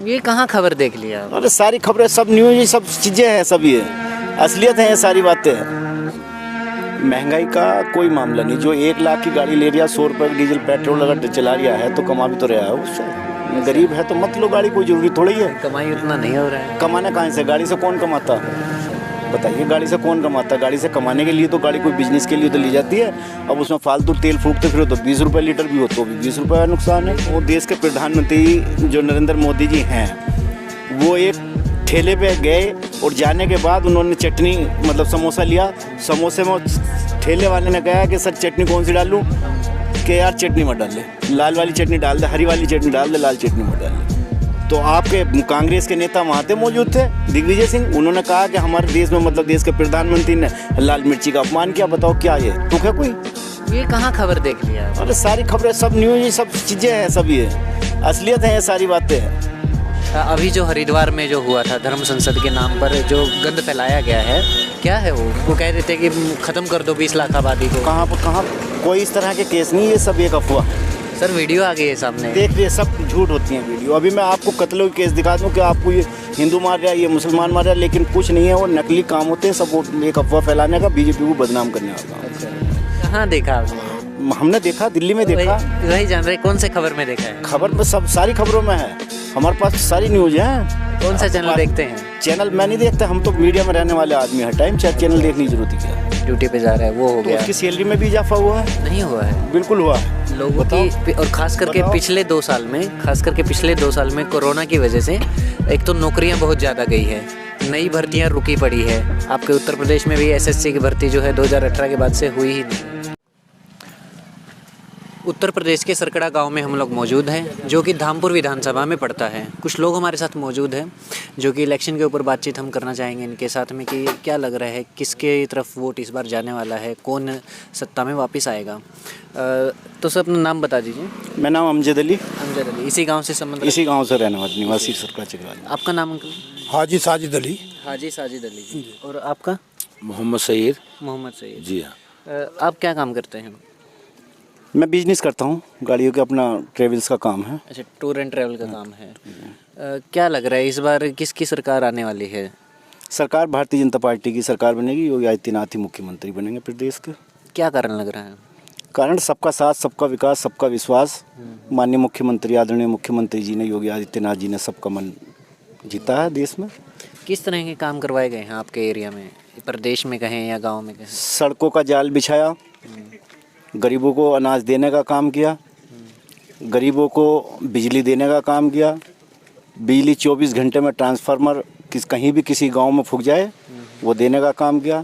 ये कहाँ खबर देख लिया आप? अरे सारी खबरें, सब न्यूज, ये सब चीज़ें हैं, सब ये असलियत है, ये सारी बातें। महंगाई का कोई मामला नहीं। जो 1 लाख की गाड़ी ले रहा, 100 रुपये डीजल पेट्रोल अगर चला रहा है तो कमा भी तो रहा है उससे। गरीब है तो मत लो गाड़ी, कोई जरूरी थोड़ी है। कमाई उतना नहीं हो रहा है। कमाना कहाँ से? गाड़ी से कौन कमाता? बताइए, गाड़ी से कौन कमाता? गाड़ी से कमाने के लिए तो गाड़ी कोई बिजनेस के लिए तो ली जाती है। अब उसमें फालतू तेल फूकते फिर तो 20 रुपये लीटर भी हो तो भी 20 रुपये का नुकसान है। वो देश के प्रधानमंत्री जो नरेंद्र मोदी जी हैं, वो एक ठेले पे गए और जाने के बाद उन्होंने चटनी मतलब समोसा लिया। समोसे में ठेले वाले ने कहा कि सर चटनी कौन सी डालूं? कि यार चटनी मत डाल ले, लाल वाली चटनी डाल दे, हरी वाली चटनी डाल दे, लाल चटनी मत डाल ले। तो आपके कांग्रेस के नेता वहाँ थे, मौजूद थे, दिग्विजय सिंह। उन्होंने कहा कि हमारे देश में मतलब देश के प्रधानमंत्री ने लाल मिर्ची का अपमान किया। बताओ क्या ये तुक है कोई? ये कहाँ खबर देख लिया आप? अरे सारी खबरें, सब न्यूज, ये सब चीज़ें हैं, सब ये असलियत है, ये सारी बातें हैं। अभी जो हरिद्वार में जो हुआ था धर्म संसद के नाम पर जो गंद फैलाया गया है, क्या है वो कह रहे थे कि ख़त्म कर दो 20 लाख आबादी को। कहाँ कोई इस तरह के केस नहीं, ये सब एक अफवाह। सर वीडियो आ गई है सामने, देख रहे, सब झूठ होती हैं वीडियो। अभी मैं आपको कत्लों के केस दिखा दूँ कि आपको ये हिंदू मार रहा है, ये मुसलमान मार रहा है, लेकिन कुछ नहीं है, वो नकली काम होते हैं सब, वो एक अफवाह फैलाने का, बीजेपी को बदनाम करने का। अच्छा, कहाँ देखा आपने? हमने देखा, दिल्ली में देखा। वही जान रहे, कौन से खबर में देखा है? खबर में सब, सारी खबरों में है, हमारे पास सारी न्यूज है। कौन सा चैनल देखते हैं? चैनल मैं नहीं देखता, हम तो मीडिया में रहने वाले आदमी हैं, टाइम चाहे चैनल देखने की जरूरत ही क्या है। ड्यूटी पे जा रहा है वो हो तो गया। उसकी सैलरी में भी इजाफा हुआ है? नहीं हुआ है, बिल्कुल हुआ है। लोगों की, और खास करके पिछले 2 साल में, कोरोना की वजह से एक तो नौकरियां बहुत ज़्यादा गई है, नई भर्तियां रुकी पड़ी है। आपके उत्तर प्रदेश में भी एसएससी की भर्ती जो है 2018 के बाद से हुई ही नहीं। उत्तर प्रदेश के सरकड़ा गांव में हम लोग मौजूद हैं, जो कि धामपुर विधानसभा में पड़ता है। कुछ लोग हमारे साथ मौजूद हैं जो कि इलेक्शन के ऊपर बातचीत हम करना चाहेंगे इनके साथ में कि क्या लग रहा है, किसके तरफ वोट इस बार जाने वाला है, कौन सत्ता में वापस आएगा। तो सर अपना नाम बता दीजिए। मेरा नाम अमजद अली। अमजद अली, इसी गांव से संबंध? इसी गांव से रहने वाले निवासी सरकड़ा चिकरा। आपका नाम अंकल? हाजी साजिद अली। हाजी साजिद अली जी। और आपका? मोहम्मद सईद। मोहम्मद सईद जी हाँ। आप क्या काम करते हैं? मैं बिजनेस करता हूँ, गाड़ियों के, अपना ट्रेवल्स का काम है। अच्छा, टूर एंड ट्रैवल का काम है। क्या लग रहा है इस बार किसकी सरकार आने वाली है? सरकार भारतीय जनता पार्टी की सरकार बनेगी, योगी आदित्यनाथ ही मुख्यमंत्री बनेंगे प्रदेश के। क्या कारण लग रहा है? कारण सबका साथ, सबका विकास, सबका विश्वास। माननीय मुख्यमंत्री, आदरणीय मुख्यमंत्री जी ने, योगी आदित्यनाथ जी ने सबका मन जीता है देश में। किस तरह के काम करवाए गए हैं आपके एरिया में, प्रदेश में कहें या गांव में कहें? सड़कों का जाल बिछाया, गरीबों को अनाज देने का काम किया, गरीबों को बिजली देने का काम किया। बिजली 24 घंटे में ट्रांसफार्मर कहीं भी किसी गांव में फूक जाए वो देने का काम किया।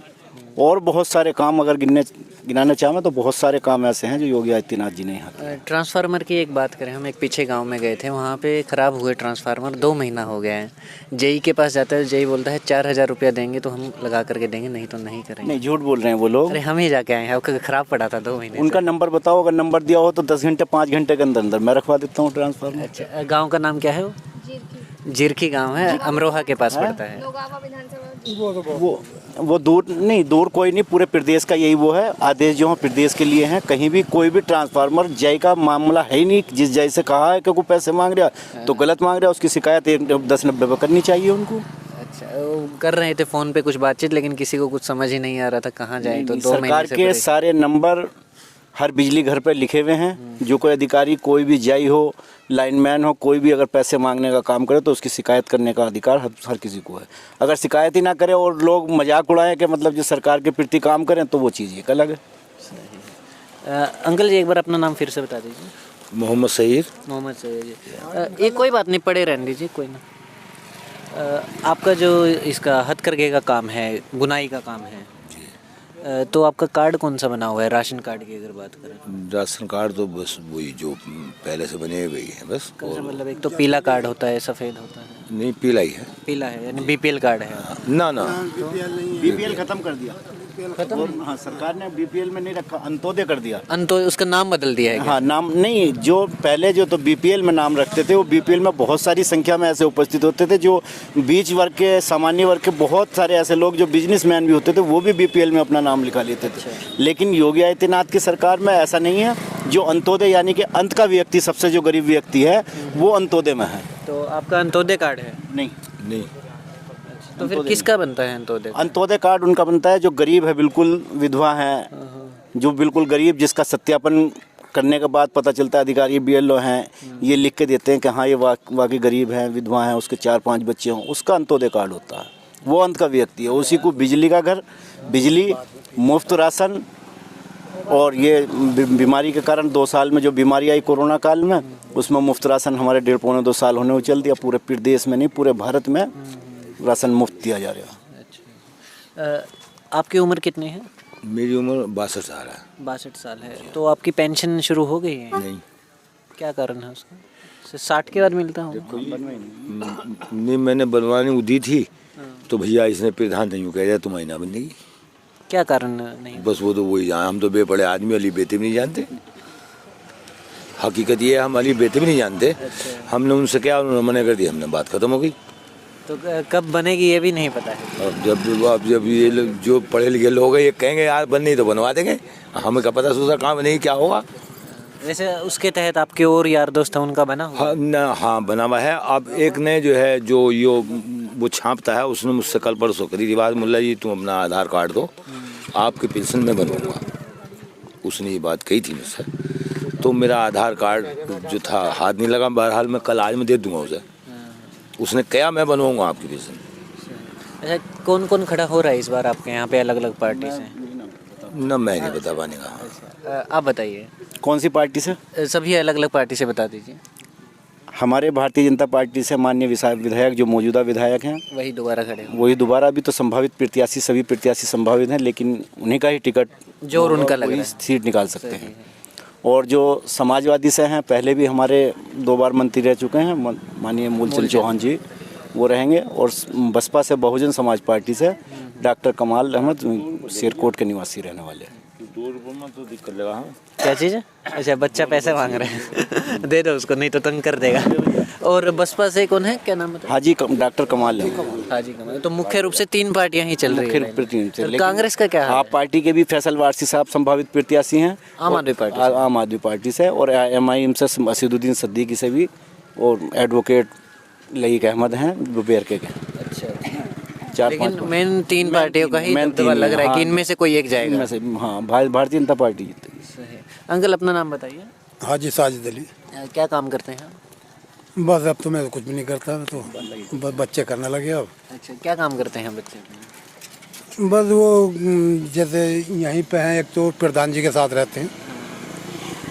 और बहुत सारे काम अगर गिनाना चाहें तो बहुत सारे काम ऐसे हैं जो योगी आदित्यनाथ जी ने यहाँ। ट्रांसफार्मर की एक बात करें, हम एक पीछे गांव में गए थे, वहाँ पे ख़राब हुए ट्रांसफार्मर 2 महीना हो गया है। जेई के पास जाता है, जेई बोलता है 4000 रुपया देंगे तो हम लगा करके देंगे, नहीं तो नहीं करेंगे। नहीं, झूठ बोल रहे हैं वो लोग। अरे हम ही जाके आए हैं, आपका ख़राब पड़ा था 2 महीने। उनका नंबर बताओ, अगर नंबर दिया हो तो 10 घंटे 5 घंटे के अंदर अंदर मैं रखवा देता हूँ ट्रांसफार्मर। अच्छा, गाँव का नाम क्या है? वो जिरकी गांव है, अमरोहा के पास पड़ता है। वो दूर नहीं, दूर कोई नहीं, पूरे प्रदेश का यही वो है, आदेश जो है प्रदेश के लिए हैं। कहीं भी कोई भी ट्रांसफार्मर जय का मामला है ही नहीं। जिस जय से कहा है कि कोई पैसे मांग रहा तो गलत मांग रहा, उसकी शिकायत 10-90 पर करनी चाहिए उनको। अच्छा, वो कर रहे थे फ़ोन पे कुछ बातचीत, लेकिन किसी को कुछ समझ ही नहीं आ रहा था कहाँ जाए। तो 2 महीने सरकार के सारे नंबर हर बिजली घर पर लिखे हुए हैं। जो कोई अधिकारी, कोई भी जय हो, लाइनमैन हो, कोई भी अगर पैसे मांगने का काम करे तो उसकी शिकायत करने का अधिकार हर किसी को है। अगर शिकायत ही ना करे और लोग मजाक उड़ाएं कि मतलब जो सरकार के प्रति काम करें तो वो चीज़ एक अलग है। अंकल जी एक बार अपना नाम फिर से बता दीजिए। मोहम्मद सईद। मोहम्मद सईद जी। ये कोई बात नहीं, पड़े रहने दीजिए, कोई ना। आपका जो इसका हथकरघे का काम है, बुनाई का काम है, तो आपका कार्ड कौन सा बना हुआ है? राशन कार्ड की अगर बात करें, राशन कार्ड तो बस वही जो पहले से बने हुए हैं बस। और मतलब एक तो पीला कार्ड होता है, सफ़ेद होता है। नहीं, पीला ही है। पीला है, यानी बीपीएल कार्ड है। ना ना, बीपीएल खत्म कर दिया। खत्म? हाँ, सरकार ने बीपीएल में नहीं रखा, अंत्योदय कर दिया। अंत्योदय, उसका नाम बदल दिया है क्या? हाँ, नाम नहीं, जो पहले जो तो बीपीएल में नाम रखते थे, वो बीपीएल में बहुत सारी संख्या में ऐसे उपस्थित होते थे जो बीच वर्ग के, सामान्य वर्ग के बहुत सारे ऐसे लोग जो बिजनेसमैन भी होते थे, वो भी बीपीएल में अपना नाम लिखा लेते थे। लेकिन योगी आदित्यनाथ की सरकार में ऐसा नहीं है। जो अंत्योदय यानी कि अंत का व्यक्ति, सबसे जो गरीब व्यक्ति है, वो अंत्योदय में है। तो आपका अंत्योदय कार्ड है? नहीं, नहीं। तो फिर किसका बनता है अंत्योदय? अंत्योदय कार्ड उनका बनता है जो गरीब है, बिल्कुल विधवा है, जो बिल्कुल गरीब, जिसका सत्यापन करने के बाद पता चलता है, अधिकारी BLO हैं, ये लिख के देते हैं कि हाँ ये वाकई गरीब है, विधवा है, उसके 4-5 बच्चे हों, उसका अंत्योदय कार्ड होता है। वो अंत का व्यक्ति है, उसी को बिजली का घर, बिजली, मुफ्त राशन, और ये बीमारी के कारण 2 साल में जो बीमारी आई कोरोना काल में, उसमें मुफ्त राशन हमारे 1.5-2 साल होने को चल दिया। पूरे प्रदेश में नहीं, पूरे भारत में राशन मुफ्त दिया जा रहा है। अच्छा, आपकी उम्र कितनी है? मेरी उम्र 62 साल है। 62 साल है। तो आपकी पेंशन शुरू हो गई है? नहीं। क्या कारण है उसका? 60 के बाद मिलता हूँ? नहीं, मैंने बनवाने को दी थी तो भैया इसने प्रधान नहीं कह दिया तुम महीना बनेगी। क्या कारण नहीं? बस वो तो वही जान, हम तो बेपड़े आदमी अली बेते भी नहीं जानते। हकीकत ये है, हम अली बेते भी नहीं जानते। हमने उनसे क्या, उन्होंने मना कर दिया, हमने बात खत्म हो गई। तो कब बनेगी ये भी नहीं पता है? अब जब ये जो पढ़े लिखे लोग हैं ये कहेंगे यार बन नहीं तो बनवा देंगे, हमें क्या पता सोचा कहाँ बनेगी क्या होगा। वैसे उसके तहत आपके और यार दोस्त हैं उनका बना हुआ? हाँ बना हुआ है। अब एक ने जो है जो वो छापता है, उसने मुझसे कल परसों करी थी बात, मुल्ला जी तुम अपना आधार कार्ड दो, आपके पेंशन में बनवाऊंगा। उसने ये बात कही थी मुझसे, तो मेरा आधार कार्ड जो था हाथ नहीं लगा। बहरहाल मैं कल आज में दे दूंगा उसे। उसने कहा मैं बनवाऊंगा आपकी पेंशन। अच्छा, कौन कौन खड़ा हो रहा है इस बार आपके यहाँ पे अलग अलग पार्टी से? न मैं नहीं बता पाने का। आप बताइए। कौन सी पार्टी से? सभी अलग अलग पार्टी से बता दीजिए। हमारे भारतीय जनता पार्टी से माननीय विधायक जो मौजूदा विधायक हैं वही दोबारा खड़े हो? वही दोबारा। अभी तो संभावित प्रत्याशी, सभी प्रत्याशी संभावित हैं, लेकिन उन्हीं का ही टिकट जो और उनका लग रहा है सीट निकाल सकते हैं। और जो समाजवादी से हैं, पहले भी हमारे 2 बार मंत्री रह चुके हैं, माननीय मूलचंद चौहान जी, वो रहेंगे। और बसपा से बहुजन समाज पार्टी से डॉक्टर कमाल अहमद, शेरकोट के निवासी रहने वाले। 2 रुपये में तो दिक्कत लगा। क्या चीज़ है? अच्छा, बच्चा पैसे मांग रहे हैं दे दो उसको, नहीं तो तंग कर देगा। और बसपा से कौन है, क्या नाम है? हाजी डॉक्टर कमाल अहमद। हाजी कमाल। तो मुख्य रूप से 3 पार्टियां ही चल रही है। है। कांग्रेस का क्या है? आप पार्टी के भी फैसल वारसी साहब संभावित प्रत्याशी हैं, आम आदमी पार्टी। आम आदमी पार्टी से, और MIM से असदुद्दीन सिद्दीकी से भी, और एडवोकेट लईक अहमद हैं वो BRK के। अच्छा, 4-5 लेकिन मेन 3 पार्टियों का ही दबदबा लग रहा है कि इनमें से कोई एक जाएगा। इनमें से हाँ, भारतीय जनता पार्टी जीतेगी। सही। अंकल अपना नाम बताइए। हाजी साजिद अली। क्या काम करते हैं? बस अब तो मैं कुछ भी नहीं करता, तो बस बच्चे करने लगे अब। अच्छा, क्या काम करते हैं बच्चे? बस वो जैसे यहीं पे हैं, एक तो प्रधान जी के साथ रहते हैं,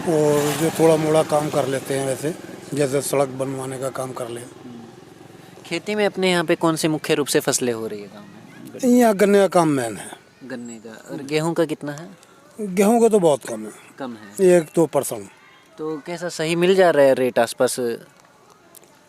और जो थोड़ा मोड़ा काम कर लेते हैं, वैसे जैसे सड़क बनवाने का काम कर ले। खेती में अपने यहाँ पे कौन से मुख्य रूप से फसलें हो रही है गाँव में? यहाँ गन्ने का काम मेन है। गन्ने का। और गेहूं का कितना है? गेहूँ का तो बहुत कम है, कम है। 1-2%। तो कैसा सही मिल जा रहा है रेट आसपास?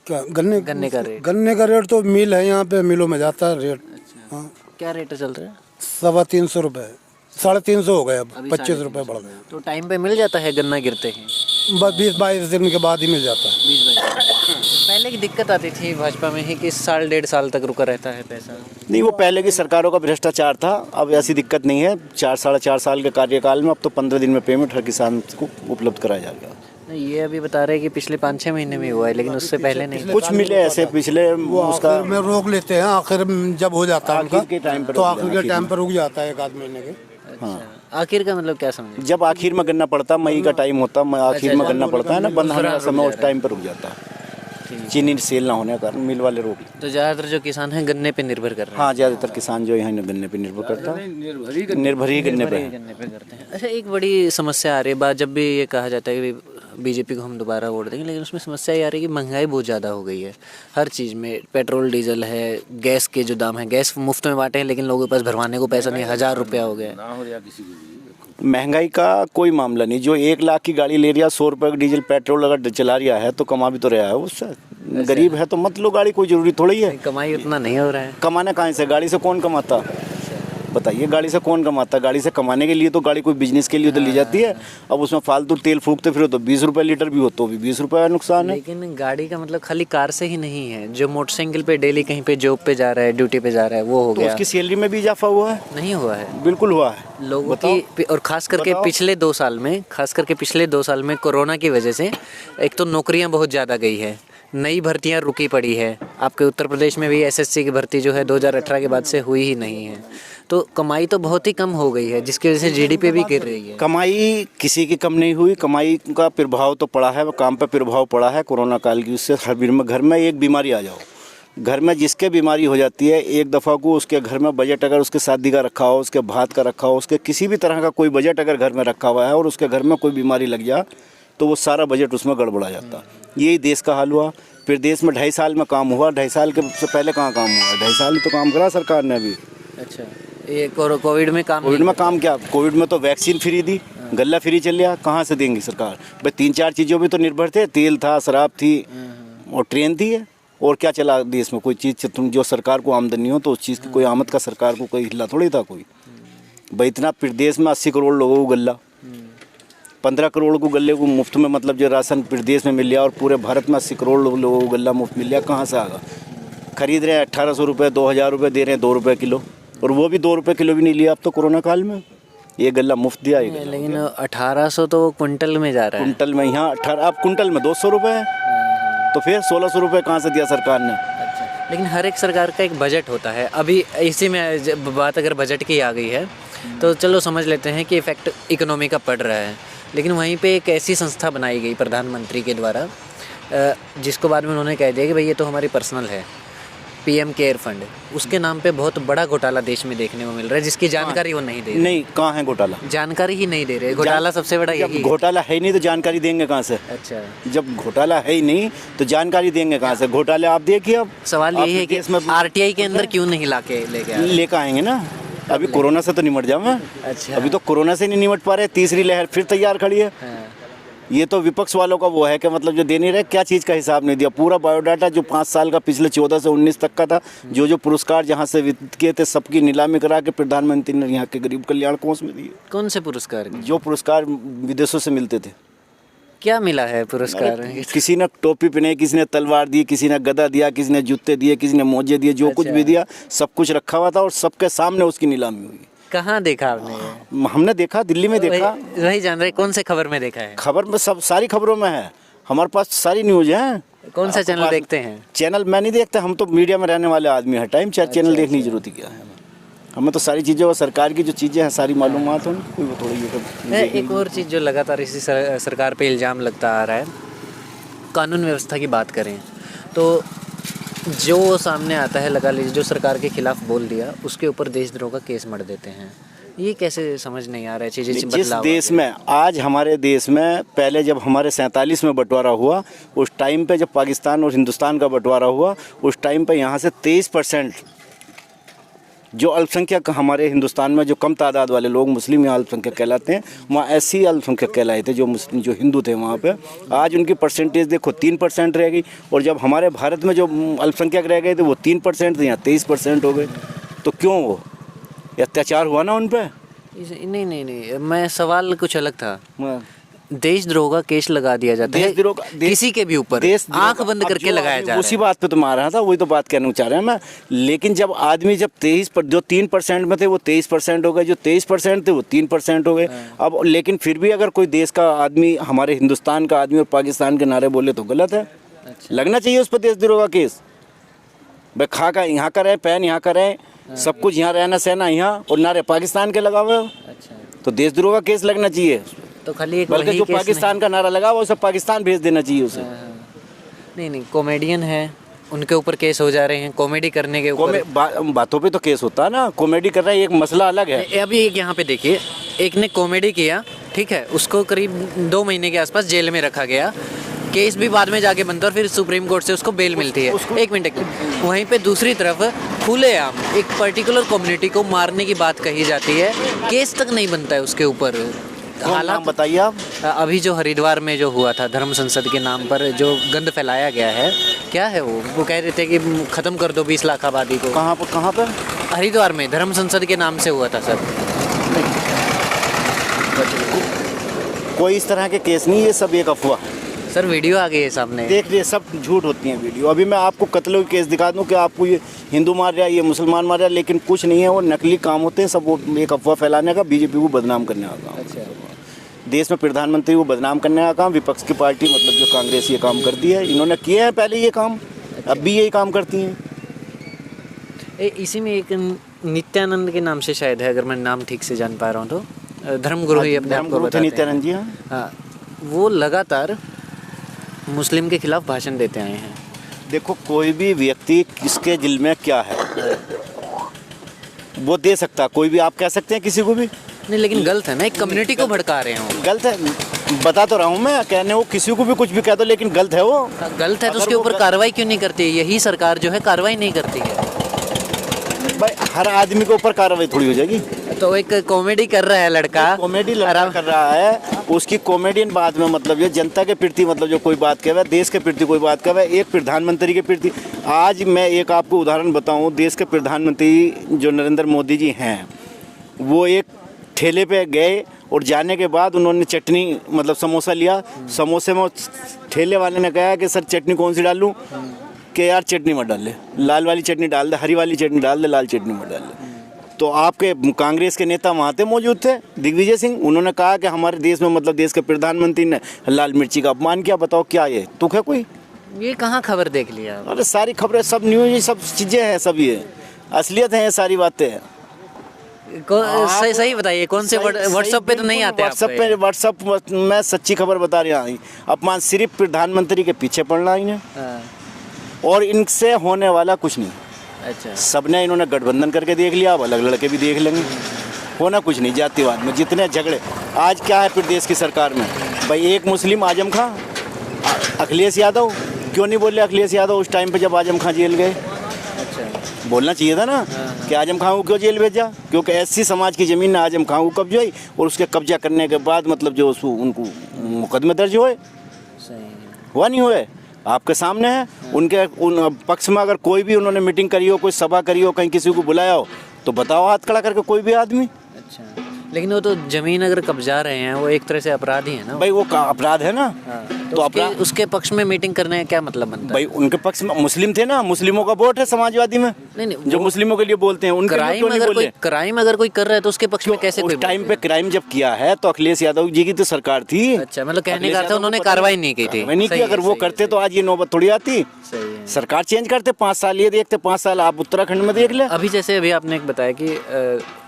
क्या गन्ने का रेट? गन्ने का रेट तो मिल है यहाँ पे, मिलों में जाता है रेट। अच्छा। हाँ, क्या रेट चल रहा है? 350 रुपये, 350 हो गए, अब 25 रुपये बढ़ गए। तो टाइम पे मिल जाता है गन्ना गिरते ही? बस 20-22 दिन के बाद ही मिल जाता है। 20-22। पहले की दिक्कत आती थी भाजपा में ही कि साल 1.5 साल तक रुका रहता है पैसा। नहीं, वो पहले की सरकारों का भ्रष्टाचार था। अब ऐसी दिक्कत नहीं है। 4-4.5 साल के कार्यकाल में अब तो 15 दिन में पेमेंट हर किसान को उपलब्ध कराया जाएगा। ये अभी बता रहे हैं कि पिछले 5-6 महीने में हुआ है, लेकिन उससे पहले नहीं। कुछ मिले ऐसे पिछले, उसका आखिर में रोक लेते हैं, आखिर जब हो जाता है आखिर उनका, के टाइम पर तो रुक आखिर के टाइम पर रुक जाता है 1-8 महीने के। हाँ। आखिर का मतलब क्या समझे? जब आखिर में गन्ना पड़ता, मई का टाइम होता, आखिर में गन्ना पड़ता है ना, बंद होने का समय, उस टाइम पर रुक जाता है। चीनी सेल ना होने का कारण मिल वाले रोक लेते। तो ज़्यादातर जो किसान हैं गन्ने पे निर्भर कर रहे हैं। हाँ, ज़्यादातर किसान जो यहाँ गन्ने पे निर्भर करता है, निर्भर ही गन्ने पे है। गन्ने पे करते हैं। अच्छा, एक बड़ी समस्या आ रही है, बात जब भी ये कहा जाता है कि बीजेपी को हम दोबारा वोट देंगे, लेकिन उसमें समस्या ये आ रही है कि महंगाई बहुत ज़्यादा हो गई है हर चीज़ में। पेट्रोल डीजल है, गैस के जो दाम है, गैस मुफ्त में बांटे हैं लेकिन लोगों के पास भरवाने को पैसा नहीं, 1000 रुपया हो गया। महंगाई का कोई मामला नहीं। जो 1 लाख की गाड़ी ले रहा, 100 रुपये का डीजल पेट्रोल अगर चला रहा है तो कमा भी तो रहा है उससे। गरीब है तो मत लो गाड़ी, कोई जरूरी थोड़ी है। कमाई उतना नहीं हो रहा है। कमाने कहाँ से? गाड़ी से कौन कमाता? बताइए, गाड़ी से कौन कमाता? गाड़ी से कमाने के लिए तो गाड़ी कोई बिजनेस के लिए तो ली जाती है। अब उसमें फालतू तेल फूकते फिर तो 20 रुपये लीटर भी हो तो भी 20 रुपये का नुकसान है। लेकिन गाड़ी का मतलब खाली कार से ही नहीं है। जो मोटरसाइकिल पे डेली कहीं पे जॉब पे जा रहा है, ड्यूटी पे जा रहा है, वो हो तो गया। उसकी सैलरी में भी इजाफा हुआ है? नहीं हुआ है। बिल्कुल हुआ है लोगों की, और खास करके पिछले 2 साल में, कोरोना की वजह से एक तो नौकरियां बहुत ज़्यादा गई है, नई भर्तियां रुकी पड़ी है। आपके उत्तर प्रदेश में भी एसएससी की भर्ती जो है 2018 के बाद से हुई ही नहीं है। तो कमाई तो बहुत ही कम हो गई है, जिसकी वजह से जीडीपी भी गिर रही है। कमाई किसी की कम नहीं हुई, कमाई का प्रभाव तो पड़ा है, काम पर प्रभाव पड़ा है कोरोना काल की। उससे हर घर में एक बीमारी आ जाओ, घर में जिसके बीमारी हो जाती है एक दफ़ा को, उसके घर में बजट अगर उसके शादी का रखा हो, उसके भात का रखा हो, उसके किसी भी तरह का कोई बजट अगर घर में रखा हुआ है और उसके घर में कोई बीमारी लग जाए तो वो सारा बजट उसमें गड़बड़ा जाता। यही देश का हाल हुआ। फिर देश में 2.5 साल में काम हुआ, 2.5 साल के से पहले कहाँ काम हुआ? 2.5 साल ही तो काम करा सरकार ने अभी। अच्छा, ये कोविड में काम क्या? कोविड में तो वैक्सीन फ्री दी, गल्ला फ्री चल गया, कहाँ से देंगी सरकार? भाई 3-4 चीज़ों में तो निर्भर थे, तेल था, शराब थी और ट्रेन थी है, और क्या चला देश में? कोई चीज़ तुम जो सरकार को आमदनी हो तो उस चीज़ की कोई आमद का सरकार को कोई हिला थोड़ी था कोई। भाई इतना प्रदेश में 80 करोड़ लोगों को गल्ला, 15 करोड़ को गले को मुफ्त में, मतलब जो राशन प्रदेश में मिल गया, और पूरे भारत में 80 करोड़ लोगों को गल्ला मुफ्त मिल गया। कहाँ से आगा? खरीद रहे हैं 1800 रुपये, 2000 रुपये दे रहे हैं 2 रुपये किलो, और वो भी 2 रुपये किलो भी नहीं लिया अब तो कोरोना काल में। ये गल्ला मुफ्त दिया है। लेकिन 1800 तो कुंटल में जा रहा है। कुंटल में यहाँ 18, अब कुंटल में 200 रुपये है, तो फिर 1600 रुपये कहाँ से दिया सरकार ने? अच्छा, लेकिन हर एक सरकार का एक बजट होता है। अभी इसी में बात अगर बजट की आ गई है तो चलो समझ लेते हैं कि इफेक्ट इकोनॉमी का पड़ रहा है, लेकिन वहीं पे एक ऐसी संस्था बनाई गई प्रधानमंत्री के द्वारा, जिसको बाद में उन्होंने कह दिया कि भाई ये तो हमारी पर्सनल है, पीएम केयर फंड। उसके नाम पे बहुत बड़ा घोटाला देश में देखने को मिल रहा है, जिसकी जानकारी वो नहीं दे रहे। नहीं, कहाँ है घोटाला? जानकारी ही नहीं दे रहे। घोटाला सबसे बड़ा यही है। घोटाला है ही नहीं तो जानकारी देंगे कहाँ से? अच्छा, जब घोटाला है ही नहीं तो जानकारी देंगे कहाँ से? घोटाले आप देखिए। अब सवाल यही है कि आरटीआई के अंदर क्यों नहीं लेके आएंगे ना? अभी कोरोना से तो निमट जाऊँ। अच्छा, अभी तो कोरोना से नहीं निमट पा रहे, तीसरी लहर फिर तैयार खड़ी है। ये तो विपक्ष वालों का वो है कि मतलब जो दे नहीं रहे, क्या चीज़ का हिसाब नहीं दिया। पूरा बायोडाटा जो 5 साल का पिछले 14 से 19 तक का था, जो पुरस्कार जहाँ से वितरित किए थे सबकी नीलामी करा के प्रधानमंत्री ने यहाँ के गरीब कल्याण कोष में दिए। कौन से पुरस्कार? जो पुरस्कार विदेशों से मिलते थे। क्या मिला है पुरस्कार? किसी ने टोपी पहने, किसी ने तलवार दी, किसी ने गदा दिया, किसी ने जूते दिए, किसी ने मोजे दिए, जो कुछ भी दिया सब कुछ रखा हुआ था और सबके सामने उसकी नीलामी हुई। कहाँ देखा आपने? हमने देखा, दिल्ली में देखा। वही जान रहे, कौन से खबर में देखा है? खबर में सब सारी खबरों में है, हमारे पास सारी न्यूज़ है। कौन सा चैनल देखते हैं? चैनल मैं नहीं देखता, हम तो मीडिया में रहने वाले आदमी हैं। टाइम चैनल देखने की जरूरत ही क्या है? हमें तो सारी चीज़ें और सरकार की जो चीज़ें हैं सारी मालूमात हो, कोई वो थोड़ी है। एक और चीज़ जो लगातार इसी सरकार पे इल्ज़ाम लगता आ रहा है, कानून व्यवस्था की बात करें तो जो सामने आता है, लगा लीजिए जो सरकार के खिलाफ बोल दिया उसके ऊपर देशद्रोह का केस मढ़ देते हैं। ये कैसे समझ नहीं आ रहा है चीज़ें? जिस देश में आज हमारे देश में, पहले जब हमारे 47 में बंटवारा हुआ, उस टाइम पे जब पाकिस्तान और हिंदुस्तान का बंटवारा हुआ, उस टाइम पे यहाँ से 23% जो अल्पसंख्यक हमारे हिंदुस्तान में जो कम तादाद वाले लोग मुस्लिम या अल्पसंख्यक कहलाते हैं, वहाँ ऐसी अल्पसंख्यक कहलाए थे जो मुस्लिम जो हिंदू थे वहाँ पे। आज उनकी परसेंटेज देखो 3% रह गई, और जब हमारे भारत में जो अल्पसंख्यक रह गए थे वो 3% थे, यहाँ 23% हो गए। तो क्यों वो अत्याचार हुआ ना उन पर? नहीं, मैं सवाल कुछ अलग था। देशद्रोह का केस लगा दिया जाता है किसी के भी ऊपर, आंख बंद करके लगाया जा रहा है। उसी बात पे तो मार रहा था, वही तो बात कहना चाह रहे हैं मैं। लेकिन जब आदमी जब 23 जो 3% में थे वो 23% हो गए, जो 23% थे वो 3% हो गए। अब लेकिन फिर भी अगर कोई देश का आदमी, हमारे हिंदुस्तान का आदमी और पाकिस्तान के नारे बोले तो गलत है। लगना चाहिए उस पर देशद्रोह का केस। भाई खा का यहाँ का रहे, पैन यहाँ का रहे, सब कुछ यहाँ, रहना सहना यहाँ, और नारे पाकिस्तान के लगा हुए, तो देशद्रोह का केस लगना चाहिए। तो खाली एक बल्कि जो पाकिस्तान का नारा लगा वो सब पाकिस्तान भेज देना चाहिए उसे। नहीं, कॉमेडियन है, उनके ऊपर केस हो जा रहे हैं कॉमेडी करने के ऊपर। बातों पे तो केस होता है ना, कॉमेडी कर रहा है एक मसला अलग है। अभी एक यहाँ पे देखिए, एक ने कॉमेडी किया, ठीक है, उसको करीब 2 महीने के आसपास जेल में रखा गया, केस भी बाद में जाके बनता है और फिर सुप्रीम कोर्ट से उसको बेल मिलती है। एक मिनट, वहीं पे दूसरी तरफ खुलेआम एक पर्टिकुलर कम्युनिटी को मारने की बात कही जाती है, केस तक नहीं बनता है उसके ऊपर। हालात बताइए आप। अभी जो हरिद्वार में जो हुआ था, धर्म संसद के नाम पर जो गंद फैलाया गया है, क्या है वो कह रहे थे कि ख़त्म कर दो 20 लाख आबादी को। कहाँ पर? हरिद्वार में धर्म संसद के नाम से हुआ था सर। कोई इस तरह के केस नहीं, ये सब एक अफवाह। सर वीडियो आ गई है सामने, देख लिए, सब झूठ होती हैं वीडियो। अभी मैं आपको कत्लों के केस दिखा दूं कि आपको ये हिंदू मार रहा है, ये मुसलमान मार रहा है, लेकिन कुछ नहीं है, वो नकली काम होते हैं सब, वो एक अफवाह फैलाने का, बीजेपी को बदनाम करने का काम। अच्छा, देश में प्रधानमंत्री को बदनाम करने का काम विपक्ष की पार्टी मतलब जो कांग्रेस ये काम करती है, इन्होंने किए हैं पहले ये काम, अब भी यही काम करती हैं। इसी में एक नित्यानंद के नाम से शायद है, अगर मैं नाम ठीक से जान पा रहा हूँ तो, धर्मगुरु ही अपने आप को धर्मगुरु थे बताते हैं। नित्यानंद जी। हाँ, हाँ, वो लगातार मुस्लिम के खिलाफ भाषण देते आए हैं। देखो कोई भी व्यक्ति किसके दिल में क्या है वो दे सकता, कोई भी आप कह सकते हैं किसी को भी। नहीं, लेकिन गलत है ना, एक कम्युनिटी को भड़का रहे हैं वो। गलत है, बता तो रहा हूँ मैं, कहने वो किसी को भी कुछ भी कह दो, लेकिन गलत है वो। गलत है तो अगर उसके वो ऊपर कार्रवाई क्यों नहीं करती? यही सरकार जो है कार्रवाई नहीं करती है। भाई हर आदमी के ऊपर कार्रवाई थोड़ी हो जाएगी। तो एक कॉमेडी कर रहा है लड़का, कॉमेडी लड़का कर रहा है, उसकी कॉमेडियन बात में मतलब ये जनता के प्रति मतलब जो कोई बात कहे, देश के प्रति कोई बात कहे, एक प्रधानमंत्री के प्रति। आज मैं एक आपको उदाहरण बताऊं, देश के प्रधानमंत्री जो नरेंद्र मोदी जी हैं, वो एक ठेले पे गए और जाने के बाद उन्होंने चटनी मतलब समोसा लिया, समोसे में ठेले वाले ने कहा कि सर चटनी कौन सी डालूं, कि यार चटनी मत डाल दे, लाल वाली चटनी डाल दे, हरी वाली चटनी डाल दे, लाल चटनी मत डाल दे। तो आपके कांग्रेस के नेता वहाँ थे, मौजूद थे, दिग्विजय सिंह, उन्होंने कहा कि हमारे देश में मतलब देश के प्रधानमंत्री ने लाल मिर्ची का अपमान किया। बताओ क्या ये तुक है कोई? ये कहाँ खबर देख लिया? अरे सारी खबरें, सब न्यूज, ये सब चीज़ें हैं, सब ये असलियत है, ये सारी बातें हैं। सही बताइए, कौन से व्हाट्सएप पे तो नहीं आते? व्हाट्सएप में सच्ची खबर बता रहा हूँ। अपमान सिर्फ प्रधानमंत्री के पीछे पड़ना इन्हें, और इनसे होने वाला कुछ नहीं। अच्छा, सबने इन्होंने गठबंधन करके देख लिया, अब अलग लड़के भी देख लेंगे, होना कुछ नहीं। जातिवाद में जितने झगड़े आज क्या है प्रदेश की सरकार में, भाई एक मुस्लिम आजम खां, अखिलेश यादव, क्यों नहीं बोले अखिलेश यादव उस टाइम पे जब आजम खां जेल गए? अच्छा, बोलना चाहिए था ना कि आजम खां को क्यों जेल भेजा, क्योंकि एससी समाज की ज़मीन ने आजम खां को कब्जा हुई, और उसके कब्जा करने के बाद मतलब जो उनको मुकदमे दर्ज हुए, हुआ नहीं हुए, आपके सामने है। उनके उन पक्ष में अगर कोई भी उन्होंने मीटिंग करी हो, कोई सभा करी हो, कहीं किसी को बुलाया हो, तो बताओ हाथ खड़ा करके कोई भी आदमी। अच्छा, लेकिन वो तो जमीन अगर कब्जा रहे हैं, वो एक तरह से अपराध ही है ना। भाई वो अपराध है ना। तो उसके पक्ष में मीटिंग करने का क्या मतलब बनता है? भाई उनके पक्ष में मुस्लिम थे ना, मुस्लिमों का वोट है समाजवादी में, नहीं, जो मुस्लिमों के लिए बोलते हैं, उनके लिए क्यों नहीं बोले? क्राइम अगर कोई कर रहा है तो उसके पक्ष में कैसे कोई? उस टाइम पे क्राइम जब किया है तो अखिलेश यादव जी की तो सरकार थी। अच्छा, मतलब कहने का अर्थ उन्होंने कार्रवाई नहीं की थी। नहीं की, अगर वो करते तो आज ये नौबत थोड़ी आती। सरकार चेंज करते, 5 साल ये देखते, 5 साल आप उत्तराखंड में देख ले। अभी आपने एक बताया कि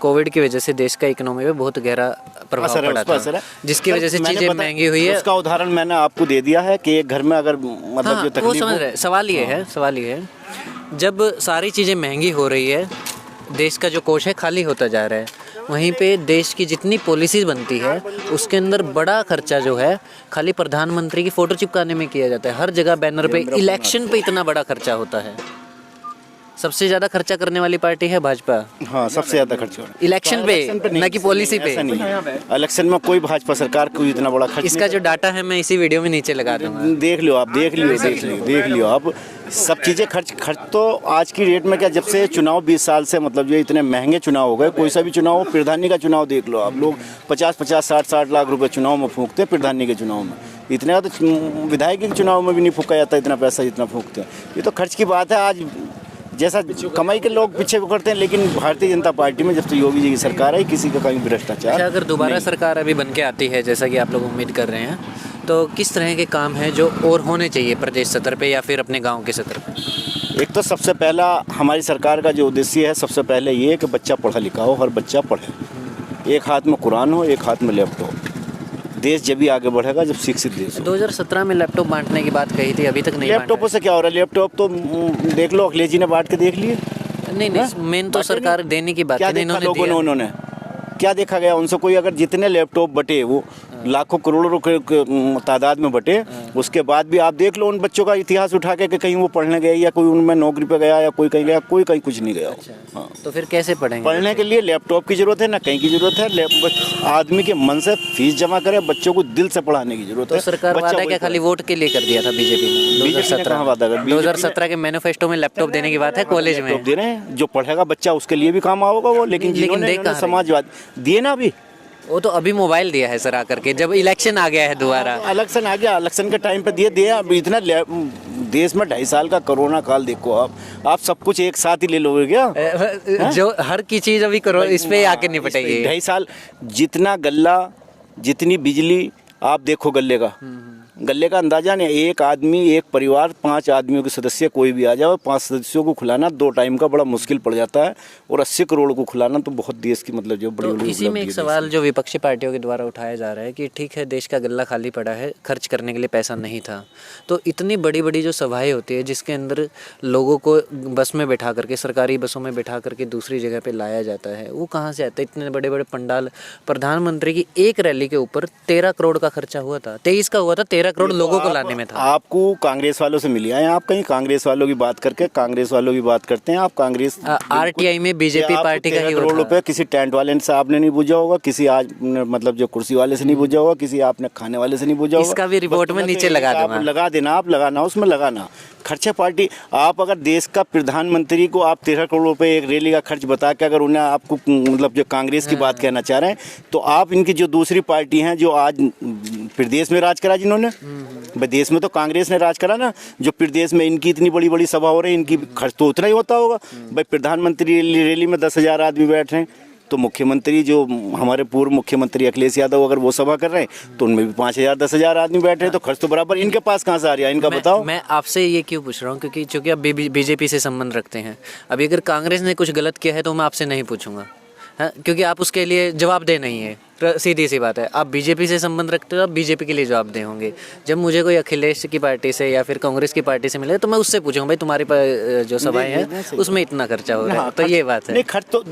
कोविड की वजह से देश का इकोनॉमी पे बहुत गहरा प्रभाव पड़ा था, जिसकी वजह से चीजें महंगी हुई है। उसका उदाहरण मैंने आपको दे दिया है कि एक घर में अगर मतलब जो तकलीफ, वो समझ रहे। सवाल ये है जब सारी चीजें महंगी हो रही है, देश का जो कोष है खाली होता जा रहा है, वहीं पे देश की जितनी पॉलिसीज बनती है उसके अंदर बड़ा खर्चा जो है खाली प्रधानमंत्री की फोटो चिपकाने में किया जाता है। हर जगह बैनर पे, इलेक्शन पे इतना बड़ा खर्चा होता है। सबसे ज्यादा खर्चा करने वाली पार्टी है भाजपा। हाँ, सबसे ज्यादा खर्चा इलेक्शन पे, न कि पॉलिसी पे। इलेक्शन में कोई भाजपा सरकार को इतना बड़ा खर्च। इसका जो डाटा है मैं इसी वीडियो में नीचे लगा दूंगा, देख लो आप, देख लियो आप। सब चीज़ें खर्च तो आज की रेट में क्या, जब से चुनाव 20 साल से मतलब जो इतने महंगे चुनाव हो गए, कोई सा भी चुनाव हो, प्रधानी का चुनाव देख लो आप, लोग 50-50, 60-60 लाख रुपए चुनाव में फूंकते हैं। प्रधानी के चुनाव में इतने का तो विधायक के चुनाव में भी नहीं फूका जाता इतना पैसा जितना फूंकते हैं। ये तो खर्च की बात है। आज जैसा कमाई के लोग पीछे करते हैं, लेकिन भारतीय जनता पार्टी में जब से योगी जी की सरकार है, किसी का कहीं भ्रष्टाचार। अगर दोबारा सरकार अभी बन के आती है जैसा कि आप लोग उम्मीद कर रहे हैं, तो किस तरह के काम हैं जो और होने चाहिए प्रदेश स्तर पे या फिर अपने गांव के स्तर पे? एक तो सबसे पहला हमारी सरकार का जो उद्देश्य है, सबसे पहले ये है कि बच्चा पढ़ा लिखा हो, हर बच्चा पढ़े, एक हाथ में कुरान हो, एक हाथ में लैपटॉप। देश जब भी आगे बढ़ेगा जब शिक्षित देश हो। 2017 में लैपटॉप बांटने की बात कही थी, अभी तक नहीं। लैपटॉपों से क्या हो रहा है? लैपटॉप तो देख लो, अखिलेश जी ने बांट के देख लिए। नहीं, मेन तो सरकार देने की बात है। उन्होंने क्या देखा गया उनसे? कोई अगर जितने लैपटॉप बटे वो लाखों करोड़ों के तादाद में बटे, उसके बाद भी आप देख लो उन बच्चों का इतिहास उठा के कि कहीं वो पढ़ने गए या कोई उनमें नौकरी पे गया या कोई कहीं गया, कोई कहीं कुछ नहीं गया। हाँ, तो फिर कैसे पढ़ेंगे? पढ़ने के लिए लैपटॉप की जरूरत है, ना कहीं की जरूरत है। आदमी के मन से फीस जमा करे, बच्चों को दिल से पढ़ाने की जरूरत है। सरकार वादा क्या खाली वोट के लिए कर दिया था बीजेपी ने? 2017 के मैनिफेस्टो में लैपटॉप देने की बात है, कॉलेज में दे रहे हैं। जो पढ़ेगा बच्चा उसके लिए भी काम आएगा वो, लेकिन समाजवाद दिए ना अभी। वो तो अभी मोबाइल दिया है सर आकर के, जब इलेक्शन आ गया है दोबारा। इलेक्शन आ गया, इलेक्शन के टाइम पे दिए। अब इतना देश में 2.5 साल का कोरोना काल देखो आप सब कुछ एक साथ ही ले लोगे क्या? जो हर की चीज अभी करो इस पे आके निपटेगी। 2.5 साल जितना गल्ला जितनी बिजली आप देखो गले का अंदाजा नहीं, एक आदमी एक परिवार 5 आदमियों के सदस्य कोई भी आ जाए, 5 सदस्यों को खिलाना 2 टाइम का बड़ा मुश्किल पड़ जाता है, और 80 करोड़ को खिलाना तो बहुत देश की मतलब जो बड़ी तो बड़ी इसी में एक उपलब्धि है सवाल जो विपक्षी पार्टियों के द्वारा उठाया जा रहा है कि ठीक है देश का गल्ला खाली पड़ा है, खर्च करने के लिए पैसा नहीं था, तो इतनी बड़ी बड़ी जो सभाएं होती है जिसके अंदर लोगों को बस में बैठा करके, सरकारी बसों में बैठा करके दूसरी जगह पे लाया जाता है, वो कहाँ से आता है? इतने बड़े बड़े पंडाल, प्रधानमंत्री की एक रैली के ऊपर 13 करोड़ का खर्चा हुआ था, 23 का हुआ था, 13 करोड़ लोगों को लाने में था। आपको कांग्रेस वालों से मिल आए, आप कहीं कांग्रेस वालों की बात करके कांग्रेस वालों की बात करते हैं, आप कांग्रेस आरटीआई में बीजेपी पार्टी का ही करोड़ रुपए किसी टेंट वाले से आपने नहीं पूछा होगा, किसी आज मतलब जो कुर्सी वाले से नहीं पूछा होगा, किसी आपने खाने वाले से नहीं पूछा होगा। इसका भी रिपोर्ट में नीचे लगा दूंगा, लगा देना, आप लगाना, उसमें लगाना खर्चा पार्टी। आप अगर देश का प्रधानमंत्री को आप 13 करोड़ रुपए एक रैली का खर्च बता के अगर उन्हें आपको मतलब जो कांग्रेस की बात कहना चाह रहे हैं, तो आप इनकी जो दूसरी पार्टी हैं जो आज प्रदेश में राज करा, जिन्होंने भाई देश में तो कांग्रेस ने राज करा ना, जो प्रदेश में इनकी इतनी बड़ी बड़ी सभा हो रही है, इनकी खर्च तो उतना ही होता होगा। भाई प्रधानमंत्री रैली में 10,000 आदमी बैठ रहे हैं, तो मुख्यमंत्री जो हमारे पूर्व मुख्यमंत्री अखिलेश यादव अगर वो सभा कर रहे हैं तो उनमें भी 5,000 10,000 आदमी बैठ रहे हैं, तो खर्च तो बराबर इनके पास कहाँ से आ रहा है, इनका बताओ। मैं आपसे ये क्यों पूछ रहा हूँ, क्योंकि चूंकि आप बीजेपी से संबंध रखते हैं, अभी अगर कांग्रेस ने कुछ गलत किया है तो मैं आपसे नहीं पूछूंगा, हाँ, क्योंकि आप उसके लिए जवाबदेह नहीं है, सीधी सी बात है। आप बीजेपी से संबंध रखते हो, आप बीजेपी के लिए जवाबदेह होंगे। जब मुझे कोई अखिलेश की पार्टी से या फिर कांग्रेस की पार्टी से मिले तो मैं उससे पूछूंगा भाई तुम्हारी जो सभाएं हैं उसमें इतना खर्चा हो रहा है, तो ये बात है। नहीं खर्च तो